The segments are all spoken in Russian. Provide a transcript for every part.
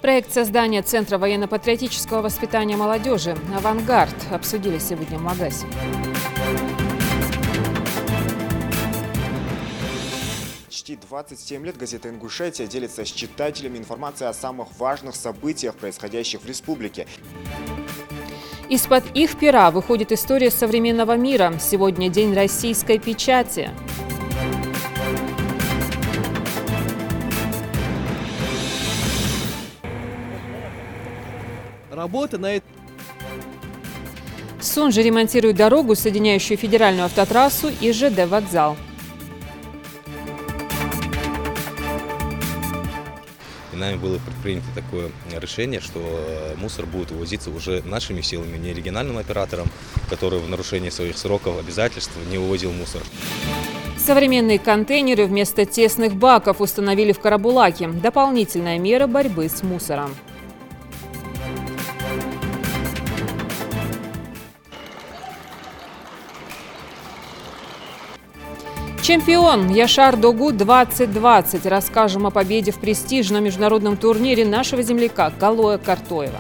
Проект создания Центра военно-патриотического воспитания молодежи «Авангард» обсудили сегодня в Магасе. Почти 27 лет газета «Ингушетия» делится с читателями информацией о самых важных событиях, происходящих в республике. Из-под их пера выходит история современного мира. Сегодня день российской печати. Работа на это. Сунжи ремонтирует дорогу, соединяющую федеральную автотрассу и ЖД вокзал. И нами было предпринято такое решение, что мусор будет вывозиться уже нашими силами, не региональным оператором, который в нарушении своих сроков, обязательств не вывозил мусор. Современные контейнеры вместо тесных баков установили в Карабулаке. Дополнительная мера борьбы с мусором. Чемпион Яшар Догу 2020. Расскажем о победе в престижном международном турнире нашего земляка Калоя Картоева.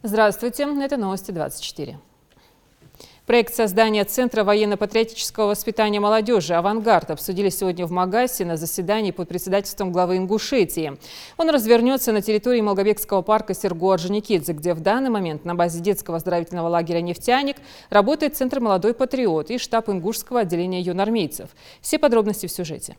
Здравствуйте, это новости 24. Проект создания Центра военно-патриотического воспитания молодежи «Авангард» обсудили сегодня в Магасе на заседании под председательством главы Ингушетии. Он развернется на территории Малгобекского парка Серго-Орджоникидзе, где в данный момент на базе детского оздоровительного лагеря «Нефтяник» работает Центр «Молодой патриот» и штаб ингушского отделения юнармейцев. Все подробности в сюжете.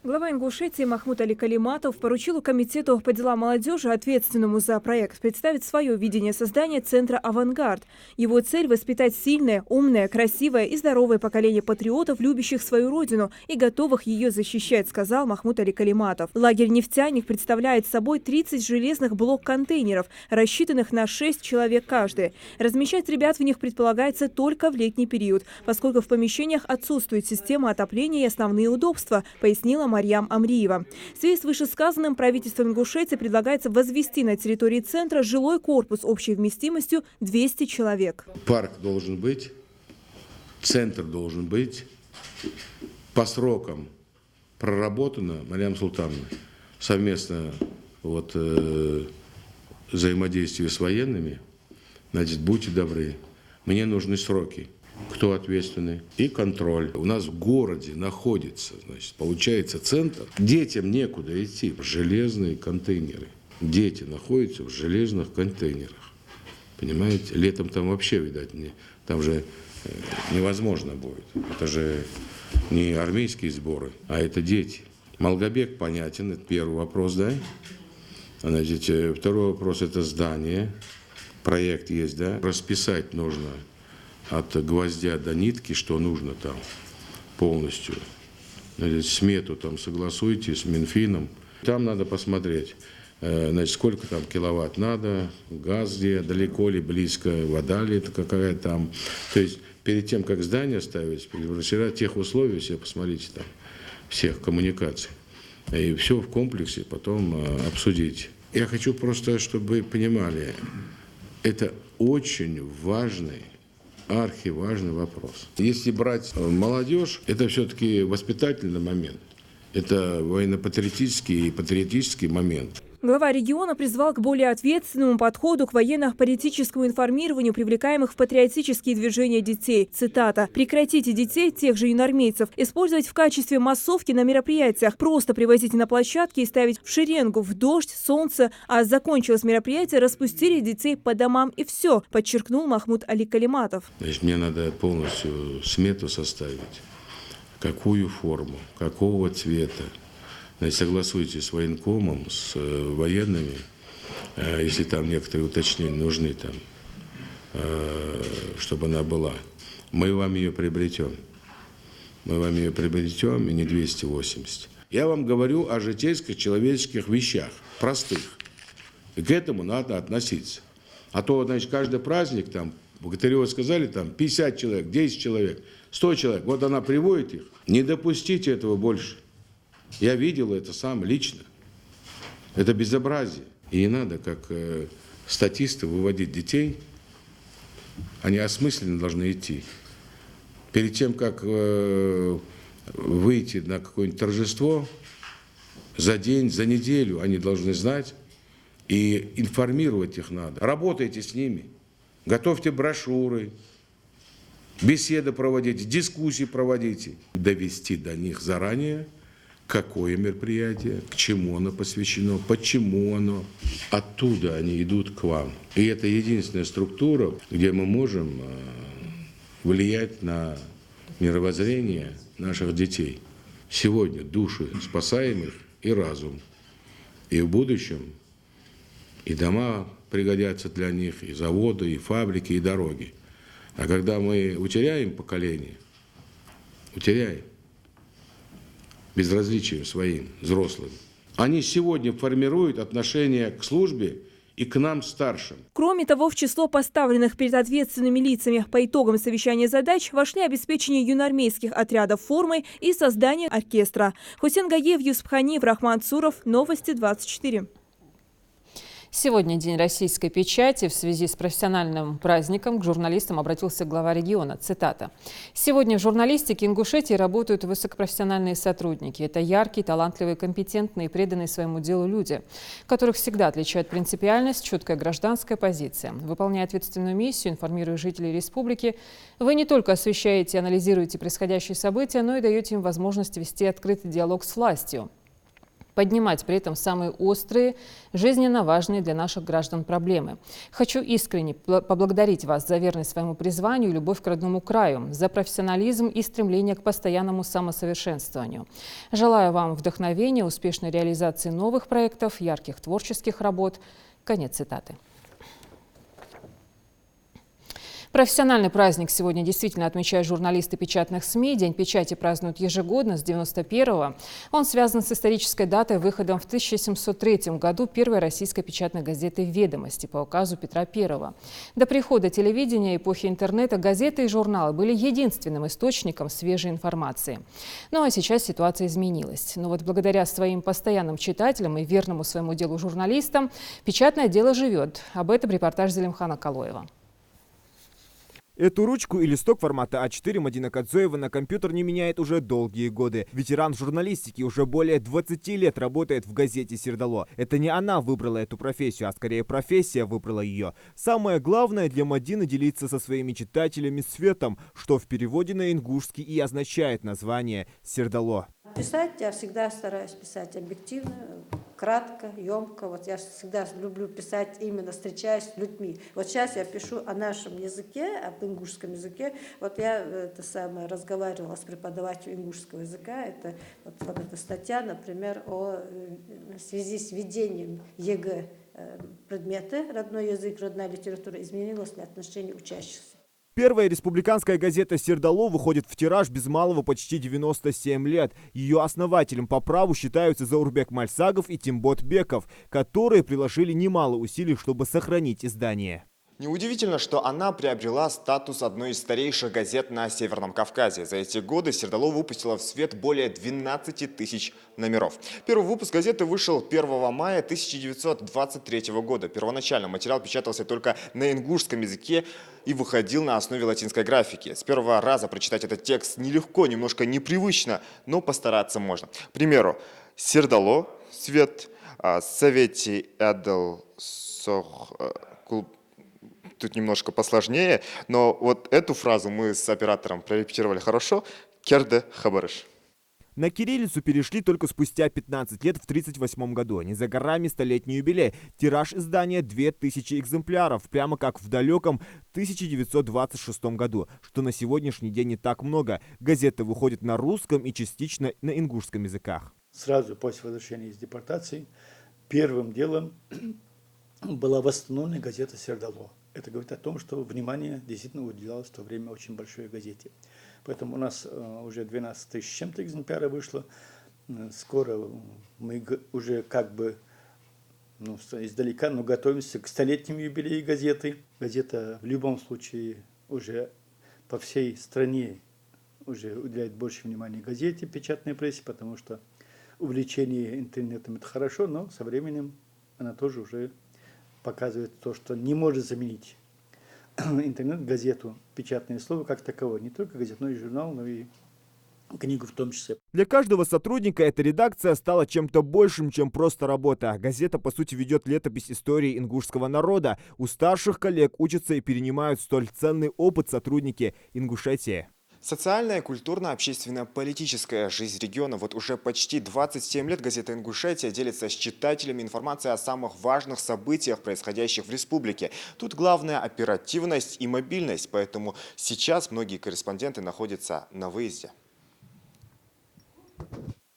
Глава Ингушетии Махмуд Али Калиматов поручил комитету по делам молодежи, ответственному за проект, представить свое видение создания Центра «Авангард». Его цель – воспитать сильное, умное, красивое и здоровое поколение патриотов, любящих свою родину и готовых ее защищать, сказал Махмуд Али Калиматов. Лагерь «Нефтяник» представляет собой 30 железных блок-контейнеров, рассчитанных на 6 человек каждый. Размещать ребят в них предполагается только в летний период, поскольку в помещениях отсутствует система отопления и основные удобства, пояснила Марьям Амриева. В связи с вышесказанным правительством Ингушетии предлагается возвести на территории центра жилой корпус общей вместимостью 200 человек. Парк должен быть, центр должен быть, по срокам проработано, Марьям Султановна, совместно взаимодействие с военными, значит, будьте добры, мне нужны сроки. Кто ответственный и контроль. У нас в городе находится, значит, получается центр. Детям некуда идти. Железные контейнеры. Дети находятся в железных контейнерах. Понимаете? Летом там вообще, видать, там же невозможно будет. Это же не армейские сборы, а это дети. Малгобек понятен, это первый вопрос, да? Значит, второй вопрос – это здание. Проект есть, да? Расписать нужно от гвоздя до нитки, что нужно там полностью. Значит, смету там согласуйте с Минфином. Там надо посмотреть, значит, сколько там киловатт надо, газ где, далеко ли, близко, вода ли это какая там. То есть перед тем, как здание ставить, тех условий, все посмотрите там, всех коммуникаций. И все в комплексе потом обсудить. Я хочу просто, чтобы вы понимали, это очень важный, архиважный вопрос. Если брать молодежь, это все-таки воспитательный момент. Это военно-патриотический и патриотический момент. Глава региона призвал к более ответственному подходу к военно-политическому информированию привлекаемых в патриотические движения детей. Цитата. «Прекратите детей, тех же юнармейцев, использовать в качестве массовки на мероприятиях. Просто привозите на площадки и ставить в шеренгу в дождь, солнце. А закончилось мероприятие, распустили детей по домам и все», подчеркнул Махмуд Али Калиматов. Значит, мне надо полностью смету составить. Какую форму, какого цвета. Значит, согласуйте с военкомом, с военными, если там некоторые уточнения нужны, там, чтобы она была. Мы вам ее приобретем. Мы вам ее приобретем, и не 280. Я вам говорю о житейских, человеческих вещах, простых. И к этому надо относиться. А то, значит, каждый праздник, там, Богатырева сказали, там, 50 человек, 10 человек, 100 человек. Вот она приводит их. Не допустите этого больше. Я видел это сам лично. Это безобразие. И не надо, как статисты, выводить детей Они осмысленно должны идти. Перед тем, как выйти на какое-нибудь торжество, за день, за неделю они должны знать, и информировать их надо. Работайте с ними, готовьте брошюры, беседы проводите, дискуссии проводите. Довести до них заранее, какое мероприятие, к чему оно посвящено, почему оно. Оттуда они идут к вам. И это единственная структура, где мы можем влиять на мировоззрение наших детей. Сегодня души спасаемых и разум. И в будущем и дома пригодятся для них, и заводы, и фабрики, и дороги. А когда мы утеряем поколение, утеряем безразличием своим взрослым, они сегодня формируют отношение к службе и к нам старшим. Кроме того, в число поставленных перед ответственными лицами по итогам совещания задач вошли обеспечение юноармейских отрядов формой и создание оркестра. Хусен Гаев, Юсуп Ханиев, Рахман Цуров. Новости 24. Сегодня День российской печати. В связи с профессиональным праздником к журналистам обратился глава региона. Цитата. «Сегодня в журналистике Ингушетии работают высокопрофессиональные сотрудники. Это яркие, талантливые, компетентные и преданные своему делу люди, которых всегда отличает принципиальность, чуткая гражданская позиция. Выполняя ответственную миссию, информируя жителей республики, вы не только освещаете и анализируете происходящие события, но и даете им возможность вести открытый диалог с властью, поднимать при этом самые острые, жизненно важные для наших граждан проблемы. Хочу искренне поблагодарить вас за верность своему призванию и любовь к родному краю, за профессионализм и стремление к постоянному самосовершенствованию. Желаю вам вдохновения, успешной реализации новых проектов, ярких творческих работ». Конец цитаты. Профессиональный праздник сегодня действительно отмечают журналисты печатных СМИ. День печати празднуют ежегодно с 91-го. Он связан с исторической датой выходом в 1703 году первой российской печатной газеты «Ведомости» по указу Петра I. До прихода телевидения и эпохи интернета газеты и журналы были единственным источником свежей информации. Ну а сейчас ситуация изменилась. Но вот благодаря своим постоянным читателям и верному своему делу журналистам печатное дело живет. Об этом репортаж Зелимхана Калоева. Эту ручку и листок формата А4 Мадина Кадзоева на компьютер не меняет уже долгие годы. Ветеран журналистики уже более 20 лет работает в газете «Сердало». Это не она выбрала эту профессию, а скорее профессия выбрала ее. Самое главное для Мадины делиться со своими читателями светом, что в переводе на ингушский и означает название «Сердало». Писать я всегда стараюсь писать объективно, кратко, емко. Вот я всегда люблю писать, именно встречаясь с людьми. Вот сейчас я пишу о нашем языке, об ингушском языке. Вот я разговаривала с преподавателем ингушского языка. Это вот эта статья, например, в связи с введением ЕГЭ предметы «Родной язык, родная литература» изменилось ли отношение учащихся. Первая республиканская газета «Сердало» выходит в тираж без малого почти 97 лет. Ее основателем по праву считаются Заурбек Мальсагов и Тимбот Беков, которые приложили немало усилий, чтобы сохранить издание. Неудивительно, что она приобрела статус одной из старейших газет на Северном Кавказе. За эти годы «Сердало» выпустила в свет более 12 тысяч номеров. Первый выпуск газеты вышел 1 мая 1923 года. Первоначально материал печатался только на ингушском языке и выходил на основе латинской графики. С первого раза прочитать этот текст нелегко, немножко непривычно, но постараться можно. К примеру, «Сердало», «Свет», «Совети Эдл Сох», тут немножко посложнее, но вот эту фразу мы с оператором прорепетировали хорошо. «Керде хабарыш». На кириллицу перешли только спустя 15 лет в 1938 году. Не за горами столетний юбилей. Тираж издания 2000 экземпляров, прямо как в далеком 1926 году, что на сегодняшний день не так много. Газета выходит на русском и частично на ингушском языках. Сразу после возвращения из депортации первым делом была восстановлена газета «Сердало». Это говорит о том, что внимание действительно уделялось в то время очень большой газете. Поэтому у нас уже 12 тысяч с чем-то экземпляров вышло. Скоро мы уже как бы издалека, но готовимся к столетнему юбилею газеты. Газета в любом случае уже по всей стране уже уделяет больше внимания газете, печатной прессе, потому что увлечение интернетом – это хорошо, но со временем она тоже уже показывает то, что не может заменить интернет-газету, печатное слово как таковое, не только газетный журнал, но и книгу в том числе. Для каждого сотрудника эта редакция стала чем-то большим, чем просто работа. Газета, по сути, ведет летопись истории ингушского народа. У старших коллег учатся и перенимают столь ценный опыт сотрудники Ингушетии. Социальная, культурно-общественно-политическая жизнь региона. Вот уже почти 27 лет газета «Ингушетия» делится с читателями информацией о самых важных событиях, происходящих в республике. Тут главное оперативность и мобильность, поэтому сейчас многие корреспонденты находятся на выезде.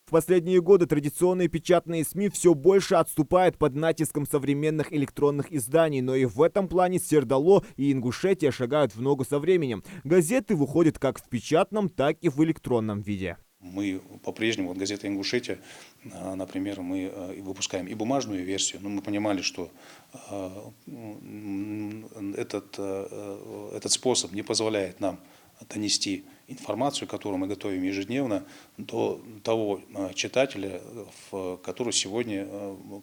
В последние годы традиционные печатные СМИ все больше отступают под натиском современных электронных изданий, но и в этом плане Сердало и Ингушетия шагают в ногу со временем. Газеты выходят как в печатном, так и в электронном виде. Мы по-прежнему, вот газета «Ингушетия», например, мы выпускаем и бумажную версию, но мы понимали, что этот способ не позволяет нам донести информацию, которую мы готовим ежедневно, до того читателя, который сегодня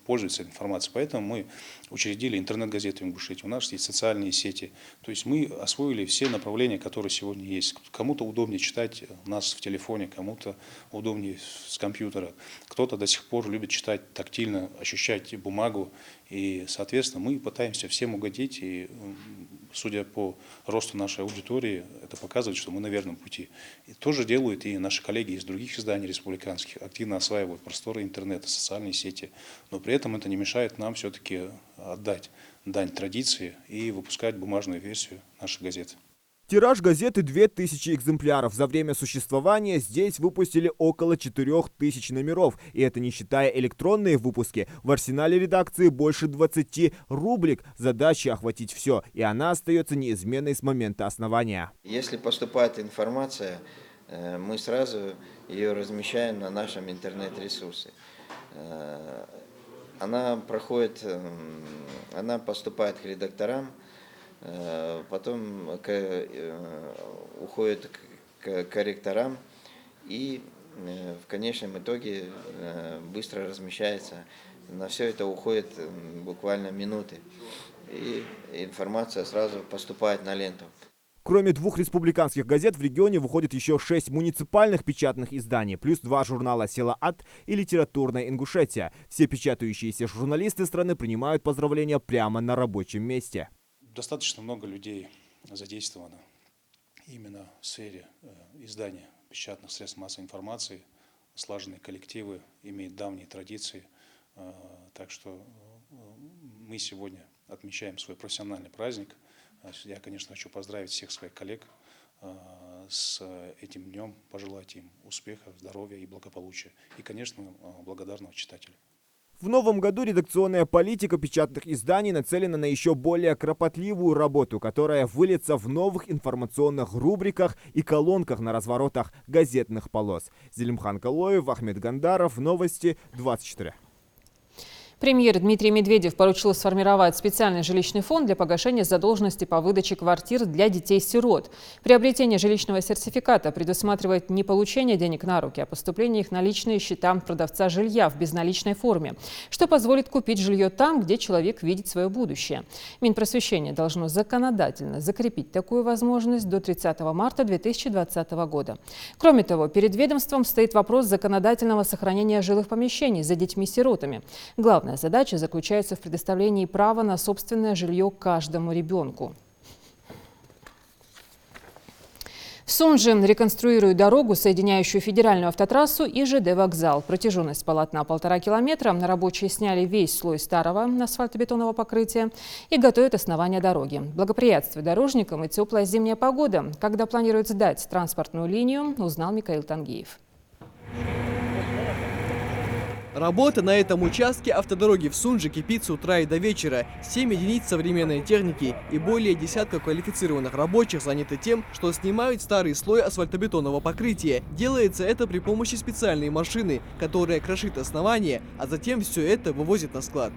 пользуется информацией. Поэтому мы учредили интернет-газету «Ингушетия». У нас есть социальные сети. То есть мы освоили все направления, которые сегодня есть. Кому-то удобнее читать нас в телефоне, кому-то удобнее с компьютера. Кто-то до сих пор любит читать тактильно, ощущать бумагу. И, соответственно, мы пытаемся всем угодить. И, судя по росту нашей аудитории, это показывает, что мы на верном пути. И то же делают и наши коллеги из других изданий республиканских, активно осваивают просторы интернета, социальные сети. Но при этом это не мешает нам все-таки отдать дань традиции и выпускать бумажную версию нашей газеты. Тираж газеты 2000 экземпляров. За время существования здесь выпустили около 4000 номеров. И это не считая электронные выпуски. В арсенале редакции больше 20 рубрик. Задача охватить все. И она остается неизменной с момента основания. Если поступает информация, мы сразу ее размещаем на нашем интернет-ресурсе. Она поступает к редакторам, потом уходит к корректорам и в конечном итоге быстро размещается. На все это уходит буквально минуты, и информация сразу поступает на ленту. Кроме 2 республиканских газет в регионе выходит еще 6 муниципальных печатных изданий, плюс 2 журнала «Села-Ат» и «Литературная Ингушетия». Все печатающиеся журналисты страны принимают поздравления прямо на рабочем месте. Достаточно много людей задействовано именно в сфере издания печатных средств массовой информации. Слаженные коллективы имеют давние традиции. Так что мы сегодня отмечаем свой профессиональный праздник. Я, конечно, хочу поздравить всех своих коллег с этим днем, пожелать им успеха, здоровья и благополучия. И, конечно, благодарного читателя. В новом году редакционная политика печатных изданий нацелена на еще более кропотливую работу, которая выльется в новых информационных рубриках и колонках на разворотах газетных полос. Зелимхан Калоев, Ахмед Гандаров, Новости 24. Премьер Дмитрий Медведев поручил сформировать специальный жилищный фонд для погашения задолженности по выдаче квартир для детей-сирот. Приобретение жилищного сертификата предусматривает не получение денег на руки, а поступление их на личные счета продавца жилья в безналичной форме, что позволит купить жилье там, где человек видит свое будущее. Минпросвещение должно законодательно закрепить такую возможность до 30 марта 2020 года. Кроме того, перед ведомством стоит вопрос законодательного сохранения жилых помещений за детьми-сиротами. Главное задача заключается в предоставлении права на собственное жилье каждому ребенку. В Сунже реконструируют дорогу, соединяющую федеральную автотрассу и ЖД-вокзал. Протяженность полотна 1,5 километра. Рабочие сняли весь слой старого асфальтобетонного покрытия и готовят основание дороги. Благоприятствует дорожникам и теплая зимняя погода. Когда планируют сдать транспортную линию, узнал Микаил Тангиев. Работа на этом участке автодороги в Сунже кипит с утра и до вечера. 7 единиц современной техники и более десятка квалифицированных рабочих заняты тем, что снимают старый слой асфальтобетонного покрытия. Делается это при помощи специальной машины, которая крошит основание, а затем все это вывозит на склад.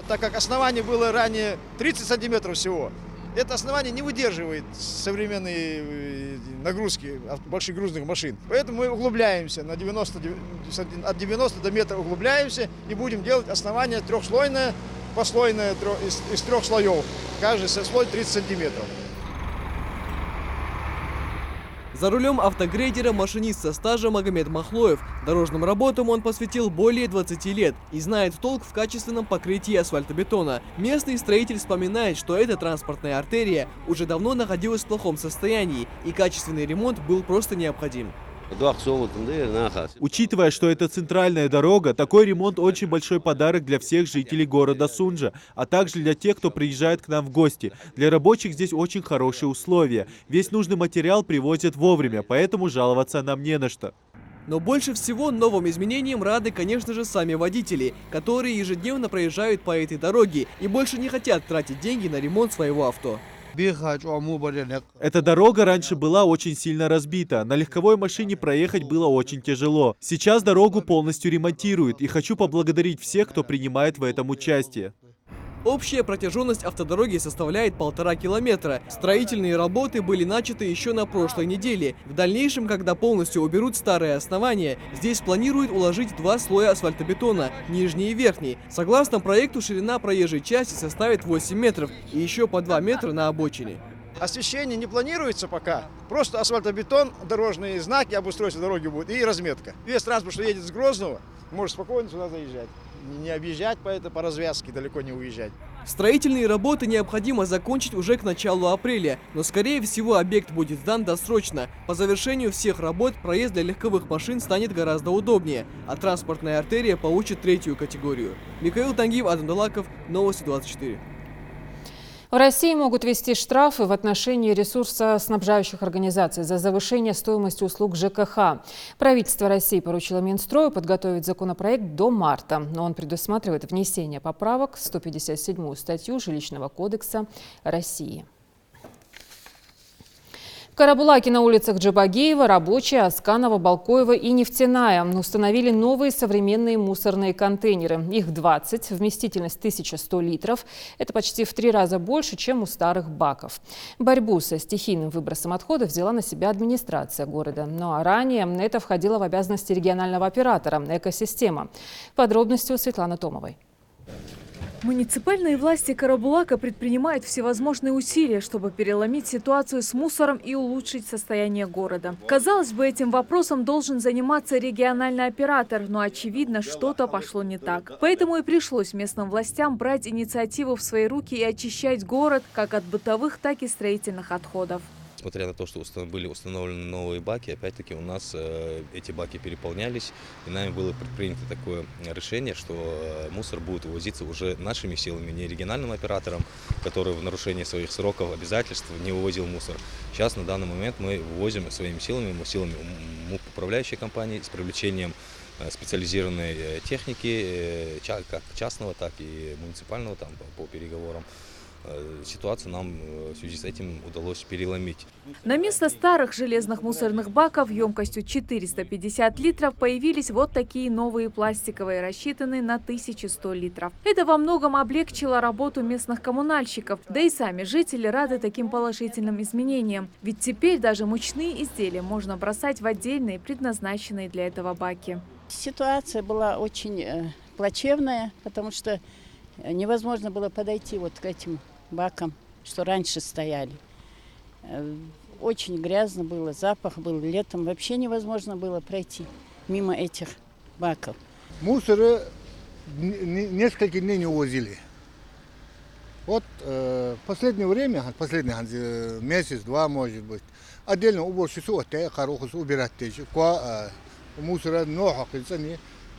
Так как основание было ранее 30 сантиметров всего, это основание не выдерживает современные нагрузки больших грузных машин. Поэтому мы углубляемся от 90 до метра углубляемся и будем делать основание трехслойное, послойное из 3 слоев. Каждый слой 30 сантиметров. За рулем автогрейдера машинист со стажем Магомед Махлоев. Дорожным работам он посвятил более 20 лет и знает толк в качественном покрытии асфальтобетона. Местный строитель вспоминает, что эта транспортная артерия уже давно находилась в плохом состоянии, и качественный ремонт был просто необходим. Учитывая, что это центральная дорога, такой ремонт очень большой подарок для всех жителей города Сунжа, а также для тех, кто приезжает к нам в гости. Для рабочих здесь очень хорошие условия. Весь нужный материал привозят вовремя, поэтому жаловаться нам не на что. Но больше всего новым изменениям рады, конечно же, сами водители, которые ежедневно проезжают по этой дороге и больше не хотят тратить деньги на ремонт своего авто. Эта дорога раньше была очень сильно разбита. На легковой машине проехать было очень тяжело. Сейчас дорогу полностью ремонтируют, и хочу поблагодарить всех, кто принимает в этом участие. Общая протяженность автодороги составляет 1,5 километра. Строительные работы были начаты еще на прошлой неделе. В дальнейшем, когда полностью уберут старые основания, здесь планируют уложить 2 слоя асфальтобетона, нижний и верхний. Согласно проекту, ширина проезжей части составит 8 метров и еще по 2 метра на обочине. Освещение не планируется пока. Просто асфальтобетон, дорожные знаки, обустройство дороги будет и разметка. Весь транспорт, что едет с Грозного, может спокойно сюда заезжать. Не объезжать по развязке, далеко не уезжать. Строительные работы необходимо закончить уже к началу апреля, но скорее всего объект будет сдан досрочно. По завершению всех работ проезд для легковых машин станет гораздо удобнее, а транспортная артерия получит 3-ю категорию. Михаил Тангиев, Адам Далаков, Новости 24. В России могут ввести штрафы в отношении ресурсоснабжающих организаций за завышение стоимости услуг ЖКХ. Правительство России поручило Минстрою подготовить законопроект до марта, но он предусматривает внесение поправок в 157-ю статью Жилищного кодекса России. В Карабулаке на улицах Джабагиева, Рабочая, Асканова, Балкоева и Нефтяная установили новые современные мусорные контейнеры. Их 20, вместительность 1100 литров. Это почти в 3 раза больше, чем у старых баков. Борьбу со стихийным выбросом отходов взяла на себя администрация города. Ну а ранее это входило в обязанности регионального оператора «Экосистема». Подробности у Светланы Томовой. Муниципальные власти Карабулака предпринимают всевозможные усилия, чтобы переломить ситуацию с мусором и улучшить состояние города. Казалось бы, этим вопросом должен заниматься региональный оператор, но очевидно, что-то пошло не так. Поэтому и пришлось местным властям брать инициативу в свои руки и очищать город как от бытовых, так и строительных отходов. Несмотря на то, что были установлены новые баки, опять-таки у нас эти баки переполнялись, и нами было предпринято такое решение, что мусор будет вывозиться уже нашими силами, не региональным оператором, который в нарушении своих сроков, обязательств не вывозил мусор. Сейчас на данный момент мы вывозим своими силами управляющей компании с привлечением специализированной техники, как частного, так и муниципального, там по переговорам. Ситуацию нам в связи с этим удалось переломить. На место старых железных мусорных баков емкостью 450 литров появились вот такие новые пластиковые, рассчитанные на 1100 литров. Это во многом облегчило работу местных коммунальщиков, да и сами жители рады таким положительным изменениям. Ведь теперь даже мучные изделия можно бросать в отдельные, предназначенные для этого баки. Ситуация была очень плачевная, потому что невозможно было подойти вот к этим бакам, что раньше стояли. Очень грязно было, запах был. Летом вообще невозможно было пройти мимо этих баков. Мусоры несколько дней не увозили. Вот в последнее время, последний месяц-два, может быть, отдельно уборщицу хорошо убирать мусора много,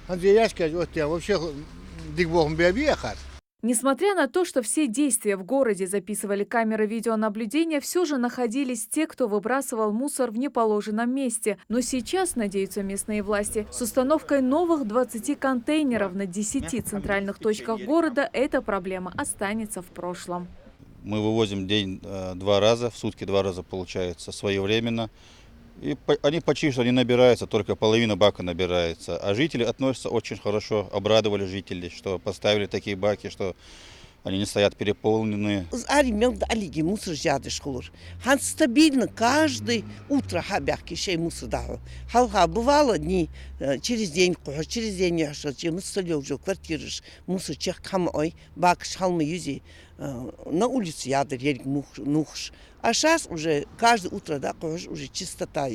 вообще Несмотря на то, что все действия в городе записывали камеры видеонаблюдения, все же находились те, кто выбрасывал мусор в неположенном месте. Но сейчас, надеются местные власти, с установкой новых 20 контейнеров на 10 центральных точках города эта проблема останется в прошлом. Мы вывозим день 2 раза, в сутки 2 раза получается своевременно. И они почти что не набираются, только половина бака набирается. А жители относятся очень хорошо, обрадовали жители, что поставили такие баки, что они не стоят переполненные. Мусор стабильно каждое утро мусор дал. Бывало дни через день квартиры мусор чех камой бак шалмы юзи на улице ядер нухш. А сейчас уже каждое утро уже чистота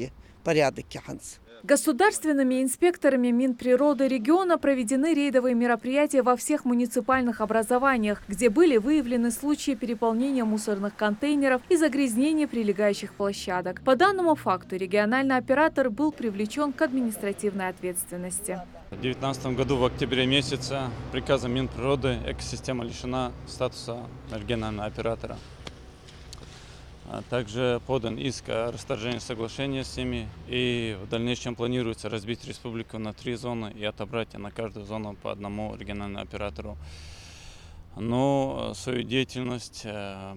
порядок киханс. Государственными инспекторами Минприроды региона проведены рейдовые мероприятия во всех муниципальных образованиях, где были выявлены случаи переполнения мусорных контейнеров и загрязнения прилегающих площадок. По данному факту региональный оператор был привлечен к административной ответственности. В 2019 году в октябре месяце приказом Минприроды экосистема лишена статуса регионального оператора. Также подан иск о расторжении соглашения с ними, и в дальнейшем планируется разбить республику на 3 зоны и отобрать на каждую зону по одному региональному оператору. Но свою деятельность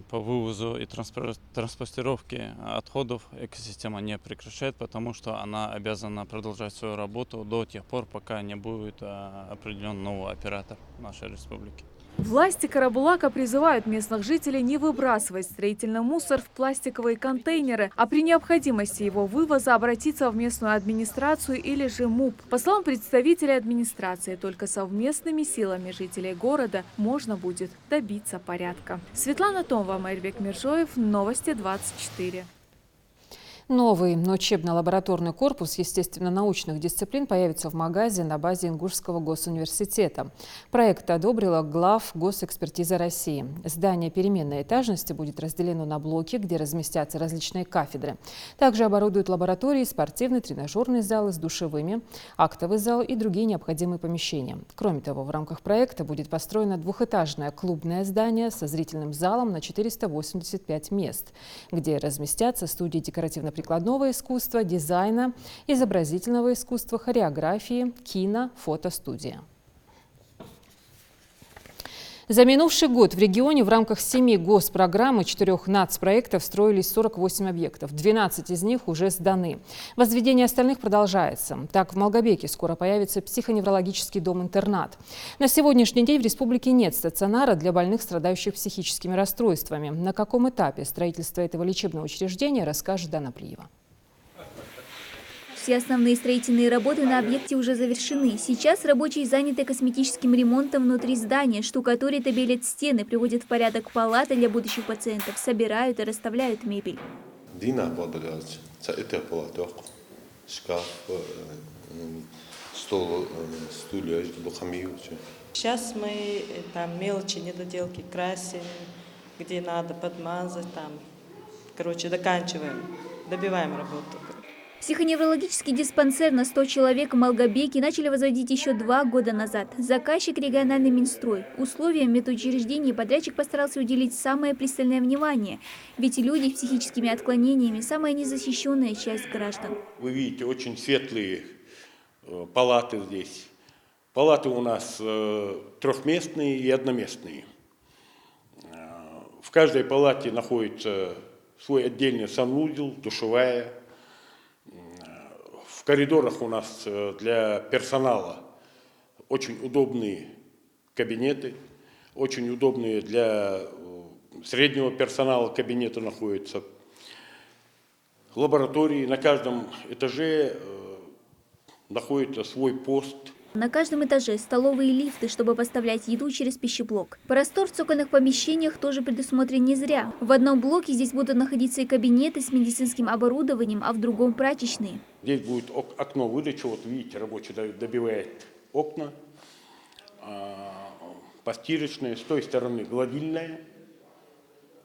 по вывозу и транспортировке отходов экосистема не прекращает, потому что она обязана продолжать свою работу до тех пор, пока не будет определен новый оператор нашей республики. Власти Карабулака призывают местных жителей не выбрасывать строительный мусор в пластиковые контейнеры, а при необходимости его вывоза обратиться в местную администрацию или же МУП. По словам представителей администрации, только совместными силами жителей города можно будет добиться порядка. Светлана Томова, Майрбек Миржоев, Новости 24. Новый учебно-лабораторный корпус естественно-научных дисциплин появится в Магазе на базе Ингушского госуниверситета. Проект одобрила глав Госэкспертиза России. Здание переменной этажности будет разделено на блоки, где разместятся различные кафедры. Также оборудуют лаборатории, спортивный тренажерный зал с душевыми, актовый зал и другие необходимые помещения. Кроме того, в рамках проекта будет построено двухэтажное клубное здание со зрительным залом на 485 мест, где разместятся студии декоративно-прикладного искусства, дизайна, изобразительного искусства, хореографии, кино, фотостудия. За минувший год в регионе в рамках 7 госпрограмм и 4 нацпроектов строились 48 объектов. 12 из них уже сданы. Возведение остальных продолжается. Так, в Малгобеке скоро появится психоневрологический дом-интернат. На сегодняшний день в республике нет стационара для больных, страдающих психическими расстройствами. На каком этапе строительства этого лечебного учреждения, расскажет Дана Плиева. Все основные строительные работы на объекте уже завершены. Сейчас рабочие заняты косметическим ремонтом внутри здания, штукатурят и белят стены, приводят в порядок палаты для будущих пациентов, собирают и расставляют мебель. Шкаф, стол, стулья, Сейчас мы там мелочи, недоделки красим, где надо подмазать, там, доканчиваем, добиваем работу. Психоневрологический диспансер на 100 человек в Малгобеке начали возводить еще 2 года назад. Заказчик – региональный Минстрой. Условиям медучреждений подрядчик постарался уделить самое пристальное внимание. Ведь люди с психическими отклонениями – самая незащищенная часть граждан. Вы видите, очень светлые палаты здесь. Палаты у нас трехместные и одноместные. В каждой палате находится свой отдельный санузел, душевая. В коридорах у нас для персонала очень удобные кабинеты, очень удобные для среднего персонала кабинеты находятся. Лаборатории на каждом этаже находится свой пост. На каждом этаже столовые лифты, чтобы поставлять еду через пищеблок. Простор в цокольных помещениях тоже предусмотрен не зря. В одном блоке здесь будут находиться и кабинеты с медицинским оборудованием, а в другом прачечные. Здесь будет окно выдачи, вот видите, рабочий добивает окна, постирочные, с той стороны гладильная,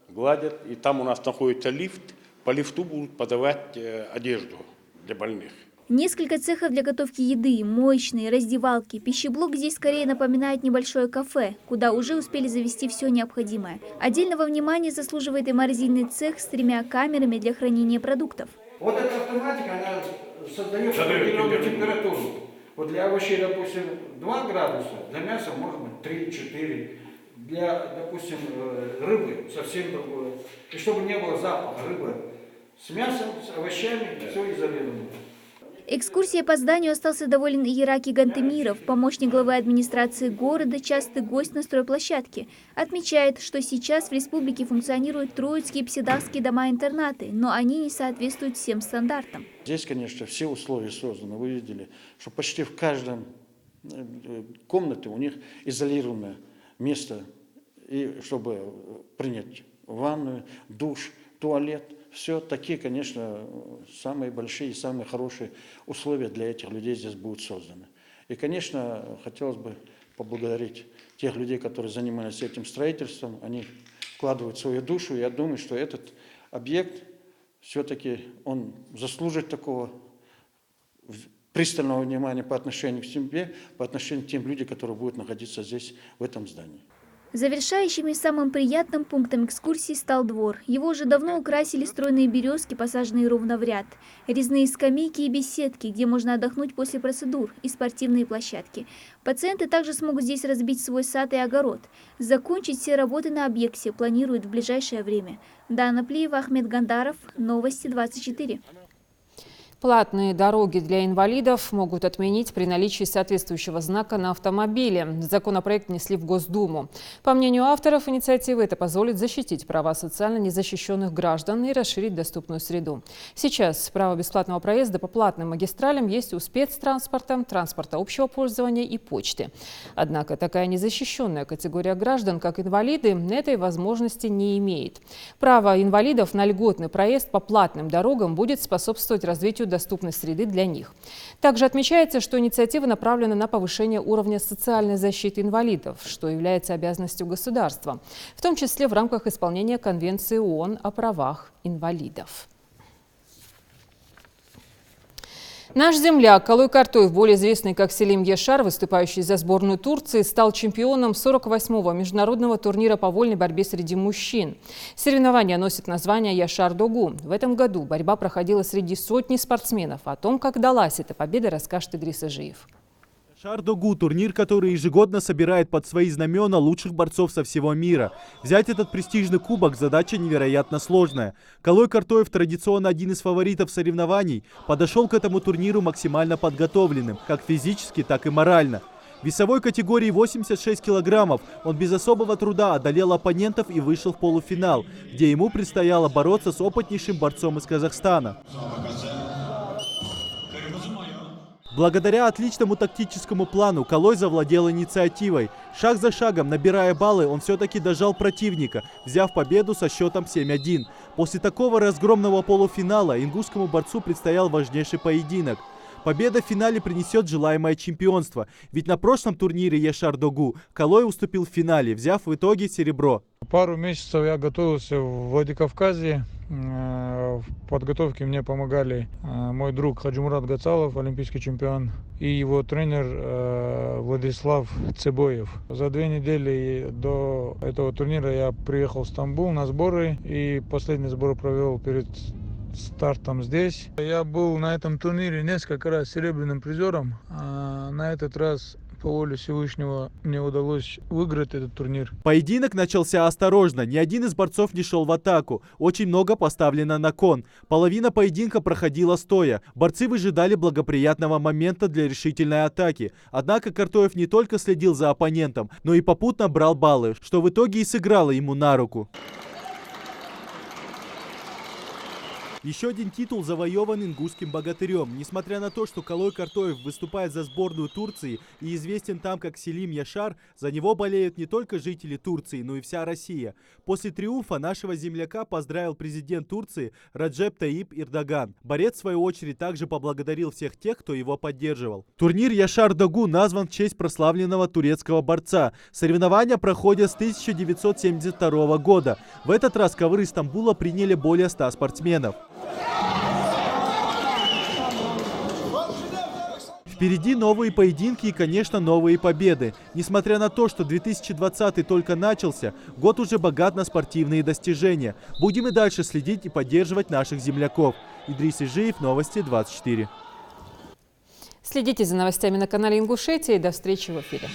гладят, и там у нас находится лифт, по лифту будут подавать одежду для больных. Несколько цехов для готовки еды, моечные, раздевалки. Пищеблок здесь скорее напоминает небольшое кафе, куда уже успели завести все необходимое. Отдельного внимания заслуживает и морозильный цех с 3 камерами для хранения продуктов. Вот эта автоматика, она создает определенную температуру. Вот для овощей, допустим, 2 градуса, для мяса может быть 3-4. Для, допустим, рыбы совсем другое. И чтобы не было запаха рыбы с мясом, с овощами, все изолировано. Экскурсией по зданию остался доволен и Ираки Гантемиров, помощник главы администрации города, частый гость на стройплощадке. Отмечает, что сейчас в республике функционируют троицкие и пседалские дома-интернаты, но они не соответствуют всем стандартам. Здесь, конечно, все условия созданы. Вы видели, что почти в каждом комнате у них изолированное место, и чтобы принять ванную, душ, туалет. Все такие, конечно, самые большие и самые хорошие условия для этих людей здесь будут созданы. И, конечно, хотелось бы поблагодарить тех людей, которые занимались этим строительством. Они вкладывают свою душу. Я думаю, что этот объект все-таки он заслужит такого пристального внимания по отношению к себе, по отношению к тем людям, которые будут находиться здесь, в этом здании. Завершающим и самым приятным пунктом экскурсии стал двор. Его уже давно украсили стройные березки, посаженные ровно в ряд, резные скамейки и беседки, где можно отдохнуть после процедур, и спортивные площадки. Пациенты также смогут здесь разбить свой сад и огород. Закончить все работы на объекте планируют в ближайшее время. Дана Плиева, Ахмед Гандаров, Новости 24. Платные дороги для инвалидов могут отменить при наличии соответствующего знака на автомобиле. Законопроект внесли в Госдуму. По мнению авторов инициативы, это позволит защитить права социально незащищенных граждан и расширить доступную среду. Сейчас право бесплатного проезда по платным магистралям есть у спецтранспорта, транспорта общего пользования и почты. Однако такая незащищенная категория граждан, как инвалиды, этой возможности не имеет. Право инвалидов на льготный проезд по платным дорогам будет способствовать развитию доступной среды для них. Также отмечается, что инициатива направлена на повышение уровня социальной защиты инвалидов, что является обязанностью государства, в том числе в рамках исполнения Конвенции ООН о правах инвалидов. Наш земляк Калой Картоев, более известный как Селим Яшар, выступающий за сборную Турции, стал чемпионом 48-го международного турнира по вольной борьбе среди мужчин. Соревнования носят название Яшар-Догу. В этом году борьба проходила среди сотни спортсменов. О том, как далась эта победа, расскажет Идрис Ажиев. Яшар-Догу – турнир, который ежегодно собирает под свои знамена лучших борцов со всего мира. Взять этот престижный кубок – задача невероятно сложная. Калой Картоев, традиционно один из фаворитов соревнований, подошел к этому турниру максимально подготовленным, как физически, так и морально. В весовой категории 86 килограммов он без особого труда одолел оппонентов и вышел в полуфинал, где ему предстояло бороться с опытнейшим борцом из Казахстана. Благодаря отличному тактическому плану Калой завладел инициативой. Шаг за шагом, набирая баллы, он все-таки дожал противника, взяв победу со счетом 7-1. После такого разгромного полуфинала ингушскому борцу предстоял важнейший поединок. Победа в финале принесет желаемое чемпионство, ведь на прошлом турнире Яшар-Догу Калой уступил в финале, взяв в итоге серебро. Пару месяцев я готовился в Владикавказе. В подготовке мне помогали мой друг Хаджимурат Гацалов, олимпийский чемпион, и его тренер Владислав Цебоев. За 2 недели до этого турнира я приехал в Стамбул на сборы, и последний сбор провел перед стартом здесь. Я был на этом турнире несколько раз серебряным призером, а на этот раз по воле Всевышнего мне удалось выиграть этот турнир. Поединок начался осторожно, ни один из борцов не шел в атаку. Очень много поставлено на кон. Половина поединка проходила стоя. Борцы выжидали благоприятного момента для решительной атаки. Однако Картоев не только следил за оппонентом, но и попутно брал баллы, что в итоге и сыграло ему на руку. Еще один титул завоеван ингушским богатырем. Несмотря на то, что Калой Картоев выступает за сборную Турции и известен там как Селим Яшар, за него болеют не только жители Турции, но и вся Россия. После триумфа нашего земляка поздравил президент Турции Раджеп Таип Эрдоган. Борец, в свою очередь, также поблагодарил всех тех, кто его поддерживал. Турнир Яшар-Догу назван в честь прославленного турецкого борца. Соревнования проходят с 1972 года. В этот раз ковры Стамбула приняли более 100 спортсменов. Впереди новые поединки и, конечно, новые победы. Несмотря на то, что 2020 только начался, год уже богат на спортивные достижения. Будем и дальше следить и поддерживать наших земляков. Идрис Ижиев, Новости 24. Следите за новостями на канале Ингушетия и до встречи в эфире.